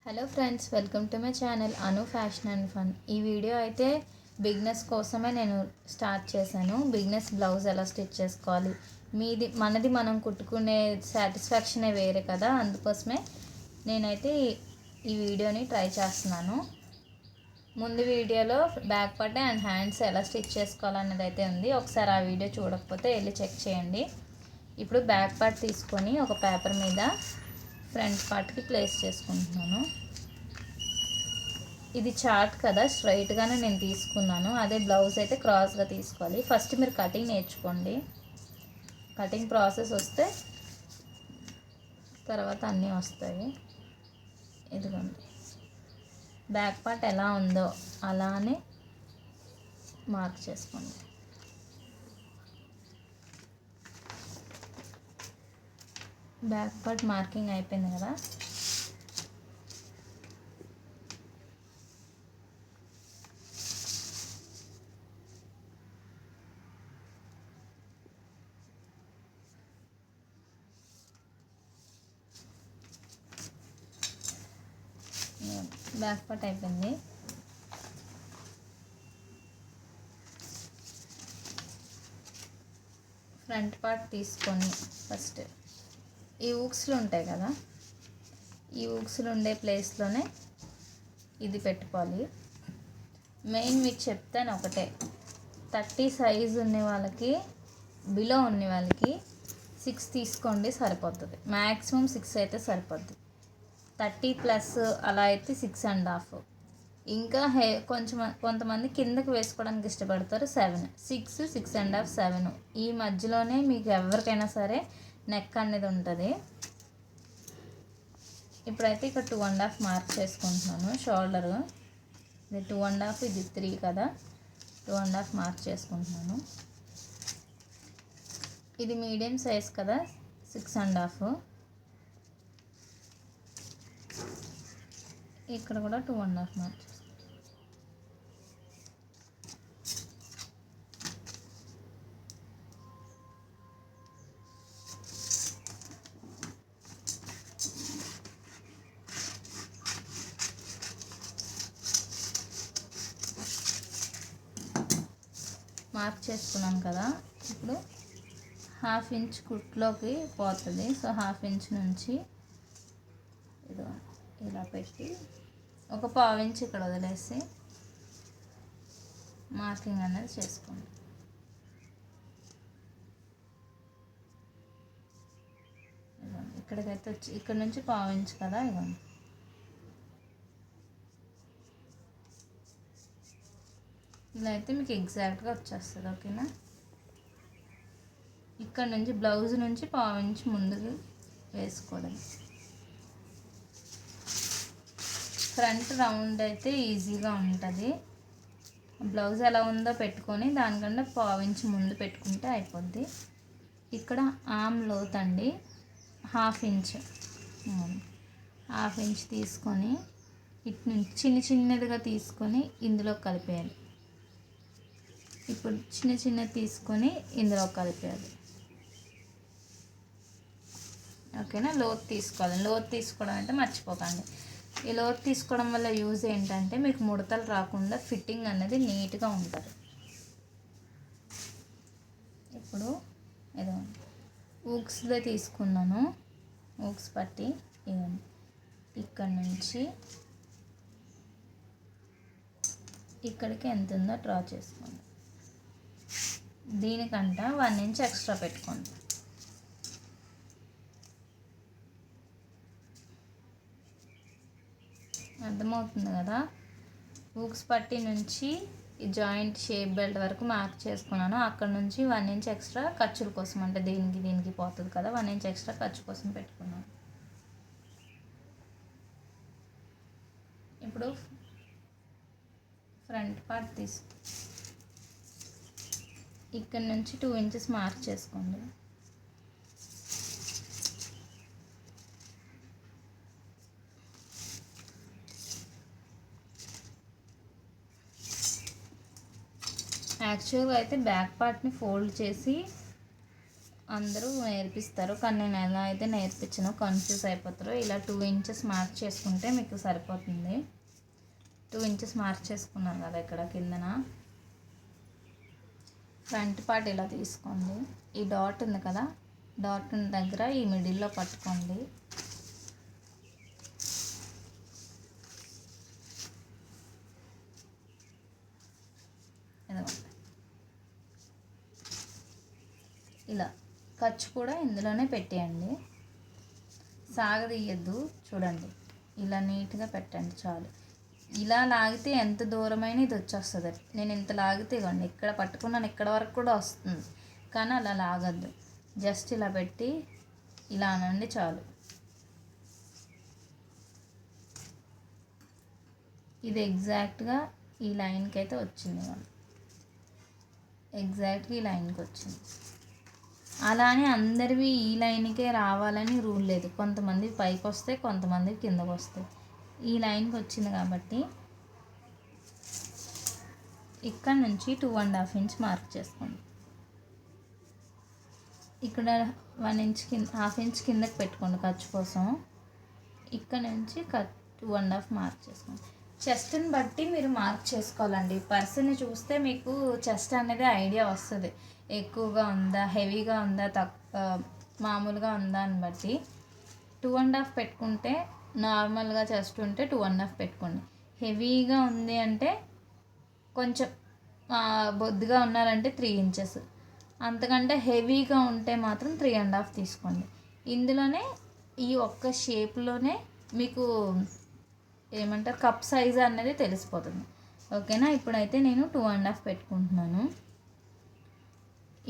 Hello friends, welcome to my channel Anu fashion and fun. ఈ video అయితే beginners కోసమే నేను స్టార్ట్ చేశాను. బిగినర్స్ బ్లౌజ్ ఎలా స్టిచ్ చేసుకోవాలి, మనది మనం కుట్టుకునే సాటిస్ఫాక్షనే వేరే కదా. అందుకోసమే నేనైతే ఈ వీడియోని ట్రై చేస్తున్నాను. ముందు వీడియోలో బ్యాక్ పార్ట్ అండ్ హ్యాండ్స్ ఎలా స్టిచ్ చేసుకోవాలన్నది అయితే ఉంది. ఒకసారి ఆ వీడియో చూడకపోతే వెళ్ళి చెక్ చేయండి. ఇప్పుడు బ్యాక్ పార్ట్ తీసుకొని ఒక పేపర్ మీద ఫ్రంట్ పార్ట్కి ప్లేస్ చేసుకుంటున్నాను. ఇది చార్ట్ కదా, స్ట్రైట్గానే నేను తీసుకున్నాను. అదే బ్లౌజ్ అయితే క్రాస్గా తీసుకోవాలి. ఫస్ట్ మీరు కటింగ్ నేర్చుకోండి. కటింగ్ ప్రాసెస్ వస్తే తర్వాత అన్నీ వస్తాయి. ఇదిగోండి, బ్యాక్ పార్ట్ ఎలా ఉందో అలానే మార్క్ చేసుకోండి. బ్యాక్ పార్ట్ మార్కింగ్ అయిపోయింది కదా. బ్యాక్ పార్ట్ అయిపోయింది. ఫ్రంట్ పార్ట్ తీసుకొని ఫస్ట్ ఈ ఊక్స్లు ఉంటాయి కదా, ఈ ఊక్స్లు ఉండే ప్లేస్లోనే ఇది పెట్టుకోవాలి. మెయిన్ మీకు చెప్తాను ఒకటే, 30 సైజు ఉన్న వాళ్ళకి, బిలో ఉన్న వాళ్ళకి 6 తీసుకోండి సరిపోతుంది. మ్యాక్సిమం 6 అయితే సరిపోద్ది. 30+ అలా అయితే 6.5. ఇంకా కొంతమంది కిందకి వేసుకోవడానికి ఇష్టపడతారు. 7, 6, 6.5, 7 ఈ మధ్యలోనే మీకు ఎవరికైనా సరే నెక్ అనేది ఉంటుంది. ఇప్పుడైతే ఇక్కడ 2.5 మార్క్ చేసుకుంటున్నాను. షోల్డరు ఇది 2.5, ఇది 3 కదా, 2.5 మార్క్ చేసుకుంటున్నాను. ఇది మీడియం సైజ్ కదా, 6.5. ఇక్కడ కూడా 2.5 మార్క్ చేసుకుంటాను. మార్క్ చేసుకున్నాం కదా. ఇప్పుడు 1/2 ఇంచ్ కుట్లోకి పోతుంది. సో 1/2 ఇంచ్ నుంచి ఇలా పెట్టి ఒక 1/4 ఇంచ్ ఇక్కడ వదిలేసి మార్కింగ్ అనేది చేసుకోండి. ఇక్కడికైతే వచ్చి ఇక్కడ నుంచి 1/4 ఇంచ్ కదా, ఇవ్వండి. ఇలా అయితే మీకు ఎగ్జాక్ట్గా వచ్చేస్తుంది. ఓకేనా. ఇక్కడ నుంచి బ్లౌజ్ నుంచి 1/4 ఇంచ్ ముందుకు వేసుకోవడం. ఫ్రంట్ రౌండ్ అయితే ఈజీగా ఉంటుంది. బ్లౌజ్ ఎలా ఉందో పెట్టుకొని దానికన్నా 1/4 ఇంచ్ ముందు పెట్టుకుంటే అయిపోద్ది. ఇక్కడ ఆమ్ లోత్ అండి 1/2 ఇంచ్, 1/2 ఇంచ్ తీసుకొని ఇటు నుంచి చిన్నదిగా తీసుకొని ఇందులో కలిపేయాలి. ఇప్పుడు చిన్నది తీసుకొని ఇందులో కలిపేయాలి. ఓకేనా. లోతు తీసుకోవాలి. లోతు తీసుకోవడం అంటే మర్చిపోకండి. ఈ లోతు తీసుకోవడం వల్ల యూజ్ ఏంటంటే మీకు ముడతలు రాకుండా ఫిట్టింగ్ అనేది నీట్గా ఉంటుంది. ఇప్పుడు ఏదో ఊక్స్లో తీసుకున్నాను. ఊక్స్ పట్టి ఇవ్వండి. ఇక్కడ నుంచి ఇక్కడికి ఎంత ఉందో డ్రా చేసుకోండి. దీనికంట 1 ఇంచ్ ఎక్స్ట్రా పెట్టుకోండి. అర్థమవుతుంది కదా. ఊక్స్ పట్టి నుంచి ఈ జాయింట్ షేప్ బెల్ట్ వరకు మార్క్ చేసుకున్నాను. అక్కడ నుంచి 1 ఇంచ్ ఎక్స్ట్రా ఖర్చుల కోసం, అంటే దీనికి పోతుంది కదా, 1 ఇంచ్ ఎక్స్ట్రా ఖర్చు కోసం పెట్టుకున్నాను. ఇప్పుడు ఫ్రంట్ పార్ట్ ఇక్కడ నుంచి 2 ఇంచెస్ మార్క్ చేసుకోండి. యాక్చువల్గా అయితే బ్యాక్ పార్ట్ని ఫోల్డ్ చేసి అందరూ నేర్పిస్తారు, కానీ నేను ఎలా అయితే నేర్పించను, కన్ఫ్యూజ్ అయిపోతారు. ఇలా 2 ఇంచెస్ మార్క్ చేసుకుంటే మీకు సరిపోతుంది. 2 ఇంచెస్ మార్క్ చేసుకున్నాను కదా ఇక్కడ కిందన. ఫ్రంట్ పార్ట్ ఇలా తీసుకోండి. ఈ డాట్ ఉంది కదా, డాట్ దగ్గర ఈ మిడిల్లో పట్టుకోండి. ఇలా ఖర్చు కూడా ఇందులోనే పెట్టేయండి, సాగదీయద్దు. చూడండి, ఇలా నీట్గా పెట్టండి చాలు. ఇలా లాగితే ఎంత దూరమైనా ఇది వచ్చేస్తుంది. నేను ఇంత లాగితే ఇవ్వండి, ఇక్కడ పట్టుకున్నాను, ఇక్కడ వరకు కూడా వస్తుంది, కానీ అలా లాగద్దు. జస్ట్ ఇలా పెట్టి ఇలా అనండి చాలు. ఇది ఎగ్జాక్ట్గా ఈ లైన్కి అయితే వచ్చింది, ఎగ్జాక్ట్గా ఈ లైన్కి వచ్చింది. అలానే అందరివి ఈ లైన్కే రావాలని రూల్ లేదు. కొంతమంది పైకి వస్తే, కొంతమంది కిందకు వస్తాయి. ఈ లైన్కి వచ్చింది కాబట్టి ఇక్కడ నుంచి 2.5 ఇంచ్ మార్క్ చేసుకోండి. ఇక్కడ 1 ఇంచ్ కింద, 1/2 ఇంచ్ కిందకి పెట్టుకోండి ఖర్చు కోసం. ఇక్కడ నుంచి 2.5 మార్క్ చేసుకోండి. చెస్ట్ని బట్టి మీరు మార్క్ చేసుకోవాలండి. పర్సన్ని చూస్తే మీకు చెస్ట్ అనేది ఐడియా వస్తుంది, ఎక్కువగా ఉందా, హెవీగా ఉందా, మామూలుగా ఉందా అని బట్టి. 2.5 పెట్టుకుంటే, నార్మల్గా చెస్ట్ ఉంటే 2.5 పెట్టుకోండి. హెవీగా ఉంది అంటే, కొంచెం బొద్దుగా ఉన్నారంటే 3 ఇంచెస్, అంతకంటే హెవీగా ఉంటే మాత్రం 3.5 తీసుకోండి. ఇందులోనే ఈ ఒక్క షేప్లోనే మీకు ఏమంటారు కప్ సైజ్ అనేది తెలిసిపోతుంది. ఓకేనా? ఇప్పుడైతే నేను 2.5 పెట్టుకుంటున్నాను.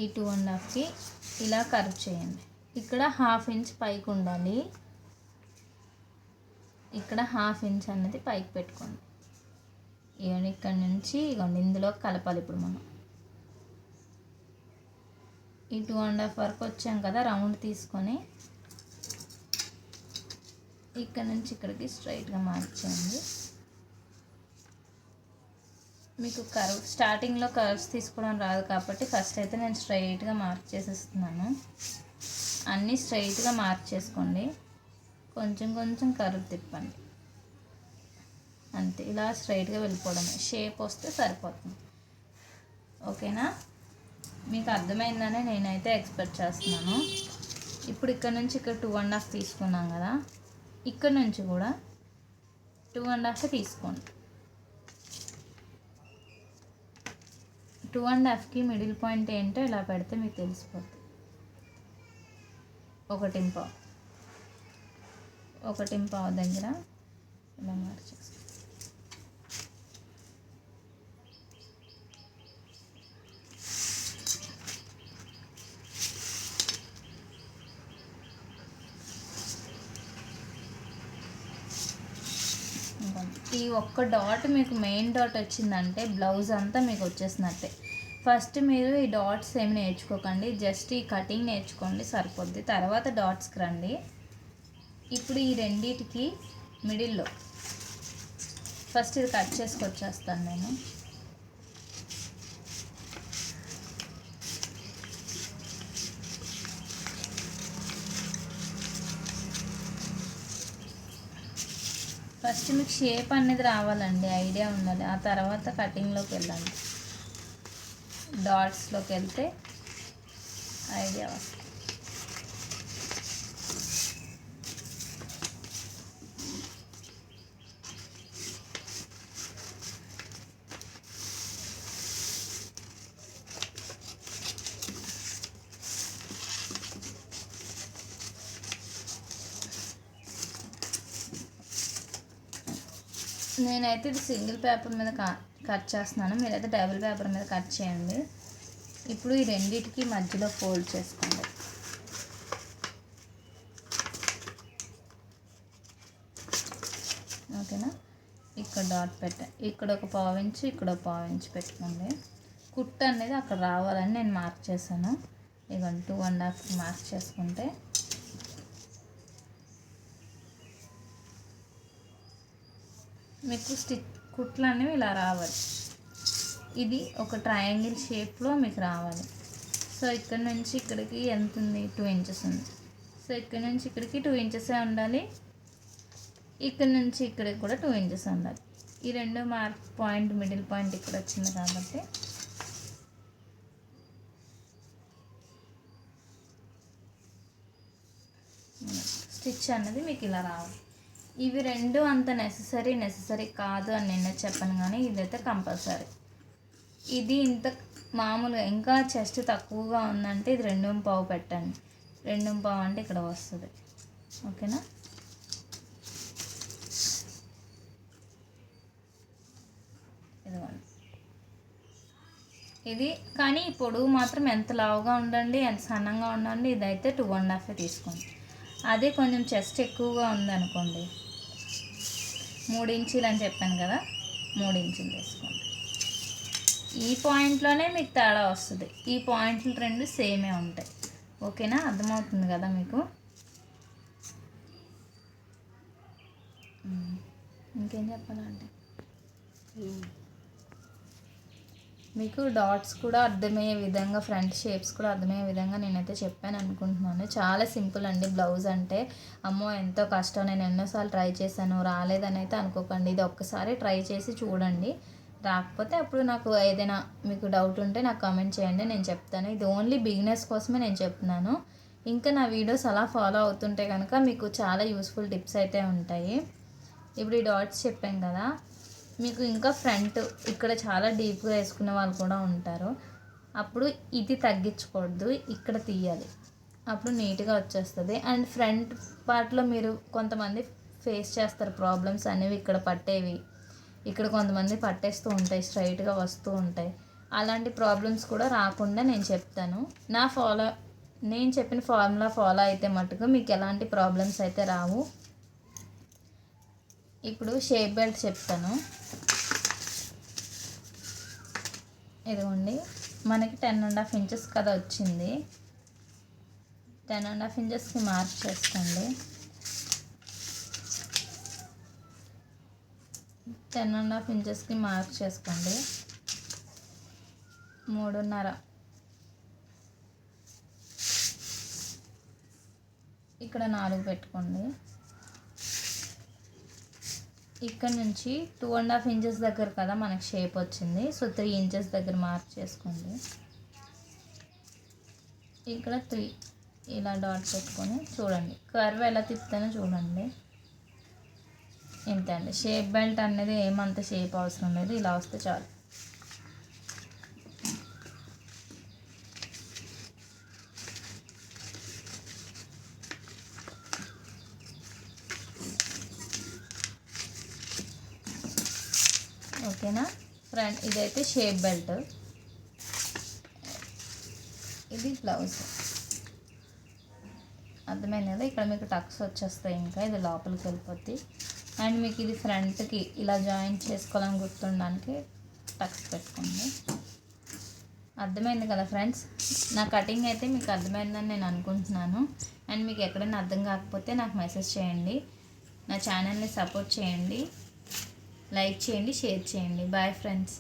ఈ 2.5కి ఇలా కర్వ్ చేయండి. ఇక్కడ 1/2 ఇంచ్ పైకి ఉండాలి, ఇక్కడ 1/2 ఇంచ్ అనేది పైకి పెట్టుకోండి. ఇవన్నీ ఇక్కడ నుంచి ఇవ్వండి, ఇందులో కలపాలి. ఇప్పుడు మనం ఈ 2.5 వరకు వచ్చాం కదా, రౌండ్ తీసుకొని ఇక్కడ నుంచి ఇక్కడికి స్ట్రైట్గా మార్క్ చేయండి. మీకు కర్వ్ స్టార్టింగ్లో కర్వ్స్ తీసుకోవడం రాదు కాబట్టి ఫస్ట్ అయితే నేను స్ట్రైట్గా మార్క్ చేసేస్తున్నాను. అన్నీ స్ట్రైట్గా మార్క్ చేసుకోండి, కొంచెం కొంచెం కర్వ్ తిప్పండి, అంతే. ఇలా స్ట్రైట్గా వెళ్ళిపోవడమే, షేప్ వస్తే సరిపోతుంది. ఓకేనా? మీకు అర్థమైందని నేనైతే ఎక్స్పెక్ట్ చేస్తున్నాను. ఇప్పుడు ఇక్కడ నుంచి ఇక్కడ 2.5 తీసుకున్నాం కదా, ఇక్కడ నుంచి కూడా 2.5 తీసుకోండి. 2.5కి మిడిల్ పాయింట్ ఏంటో ఇలా పెడితే మీకు తెలిసిపోతుంది. 1.5 దగ్గర ఇలా మార్చేస్తాం. ఈ ఒక్క డాట్ మీకు మెయిన్ డాట్ వచ్చిందంటే బ్లౌజ్ అంతా మీకు వచ్చేసినట్టే. ఫస్ట్ మీరు ఈ డాట్స్ ఏమి నేర్చుకోకండి, జస్ట్ ఈ కటింగ్ నేర్చుకోండి సరిపోద్ది, తర్వాత డాట్స్కి రండి. ఇప్పుడు ఈ రెండిటికి మిడిల్లో ఫస్ట్ ఇది కట్ చేసుకొచ్చేస్తాను నేను. ఫస్ట్ మీకు షేప్ అనేది రావాలండి, ఐడియా ఉండాలి. ఆ తర్వాత కటింగ్లోకి వెళ్ళండి, డాట్స్లోకి వెళ్తే ఐడియా వస్తుంది. నేనైతే ఇది సింగిల్ పేపర్ మీద కట్ చేస్తున్నాను, మీరైతే డబుల్ పేపర్ మీద కట్ చేయండి. ఇప్పుడు ఈ రెండిటికి మధ్యలో ఫోల్డ్ చేసుకోండి. ఓకేనా? ఇక్కడ డాట్ ఇక్కడ ఒక 1/4 ఇంచు, ఇక్కడ ఒక 1/4 ఇంచు పెట్టుకోండి. కుట్టు అనేది అక్కడ రావాలని నేను మార్క్ చేశాను. ఇదిగోండి 2.5 మార్క్ చేసుకుంటే మీకు కుట్లు అనేవి ఇలా రావాలి. ఇది ఒక ట్రయాంగిల్ షేప్లో మీకు రావాలి. సో ఇక్కడ నుంచి ఇక్కడికి ఎంత ఉంది, 2 ఇంచెస్ ఉంది. సో ఇక్కడ నుంచి ఇక్కడికి 2 ఇంచెసే ఉండాలి, ఇక్కడ నుంచి ఇక్కడికి కూడా 2 ఇంచెస్ ఉండాలి. ఈ రెండు మార్క్ పాయింట్, మిడిల్ పాయింట్ ఇక్కడ వచ్చింది కాబట్టి స్టిచ్ అన్నది మీకు ఇలా రావాలి. ఇవి రెండు అంత నెససరీ కాదు అని నేను చెప్పను, కానీ ఇదైతే కంపల్సరీ. ఇది ఇంత మామూలుగా ఇంకా చెస్ట్ తక్కువగా ఉందంటే ఇది 2.5 పెట్టండి. 2.5 అంటే ఇక్కడ వస్తుంది. ఓకేనా? ఇదిగోండి. ఇది కానీ ఈ పొడవు మాత్రం ఎంత లావుగా ఉండండి, ఎంత సన్నంగా ఉండండి, ఇదైతే 2.5 తీసుకోండి. అదే కొంచెం చెస్ట్ ఎక్కువగా ఉందనుకోండి, 3 ఇంచీలు అని చెప్పాను కదా, 3 ఇంచులు తీసుకోండి. ఈ పాయింట్లోనే మీకు తేడా వస్తుంది. ఈ పాయింట్లు రెండు సేమే ఉంటాయి. ఓకేనా? అర్థమవుతుంది కదా మీకు? ఇంకేం చెప్పాలంటే మీకు డాట్స్ కూడా అర్థమయ్యే విధంగా, ఫ్రంట్ షేప్స్ కూడా అర్థమయ్యే విధంగా నేనైతే చెప్పాను అనుకుంటున్నాను. చాలా సింపుల్ అండి బ్లౌజ్ అంటే. అమ్మో ఎంతో కష్టం, నేను ఎన్నోసార్లు ట్రై చేశాను రాలేదని అయితే అనుకోకండి. ఇది ఒక్కసారి ట్రై చేసి చూడండి. రాకపోతే అప్పుడు నాకు ఏదైనా మీకు డౌట్ ఉంటే నాకు కామెంట్ చేయండి, నేను చెప్తాను. ఇది ఓన్లీ బిగినర్స్ కోసమే నేను చెప్తున్నాను. ఇంకా నా వీడియోస్ అలా ఫాలో అవుతుంటే కనుక మీకు చాలా యూస్ఫుల్ టిప్స్ అయితే ఉంటాయి. ఇప్పుడు ఈ డాట్స్ చెప్పాం కదా, మీకు ఇంకా ఫ్రంట్ ఇక్కడ చాలా డీప్గా వేసుకునే వాళ్ళు కూడా ఉంటారు. అప్పుడు ఇది తగ్గించకూడదు, ఇక్కడ తీయాలి, అప్పుడు నీట్గా వచ్చేస్తుంది. అండ్ ఫ్రంట్ పార్ట్లో మీరు కొంతమంది ఫేస్ చేస్తారు ప్రాబ్లమ్స్ అనేవి, ఇక్కడ పట్టేవి, ఇక్కడ కొంతమంది పట్టేస్తూ ఉంటాయి, స్ట్రైట్గా వస్తూ ఉంటాయి. అలాంటి ప్రాబ్లమ్స్ కూడా రాకుండా నేను చెప్తాను. నేను చెప్పిన ఫార్ములా ఫాలో అయితే మటుకు మీకు ఎలాంటి ప్రాబ్లమ్స్ అయితే రావు. ఇప్పుడు షేప్ బెల్ట్ చెప్తాను. ఇదిగోండి, మనకి 10.5 ఇంచెస్ కదా వచ్చింది. 10.5 ఇంచెస్కి మార్క్ చేసుకోండి. 10.5 ఇంచెస్కి మార్క్ చేసుకోండి. 3.5 ఇక్కడ 4 పెట్టుకోండి. ఇక్కడ నుంచి 2.5 ఇంచెస్ దగ్గర కదా మనకి షేప్ వచ్చింది. సో 3 ఇంచెస్ దగ్గర మార్క్ చేసుకోండి. ఇక్కడ 3 ఇలా డాట్ పెట్టుకొని చూడండి, కర్వ్ ఎలా తిప్పుతానో చూడండి. ఇంతే అండి. షేప్ బెల్ట్ అనేది ఏమంత షేప్ అవసరం లేదు, ఇలా వస్తే చాలు. ఓకేనా ఫ్రెండ్? ఇదైతే షేప్ బెల్ట్, ఇది బ్లౌజ్. అర్థమైంది కదా? ఇక్కడ మీకు టక్స్ వచ్చేస్తాయి, ఇంకా ఇది లోపలికి వెళ్ళిపోద్ది. అండ్ మీకు ఇది ఫ్రంట్కి ఇలా జాయింట్ చేసుకోవాలని గుర్తుండడానికి టక్స్ పెట్టుకోండి. అర్థమైంది కదా ఫ్రెండ్స్? నా కటింగ్ అయితే మీకు అర్థమైందని నేను అనుకుంటున్నాను. అండ్ మీకు ఎక్కడైనా అర్థం కాకపోతే నాకు మెసేజ్ చేయండి. నా ఛానల్ని సపోర్ట్ చేయండి, లైక్ చేయండి, షేర్ చేయండి. Bye friends.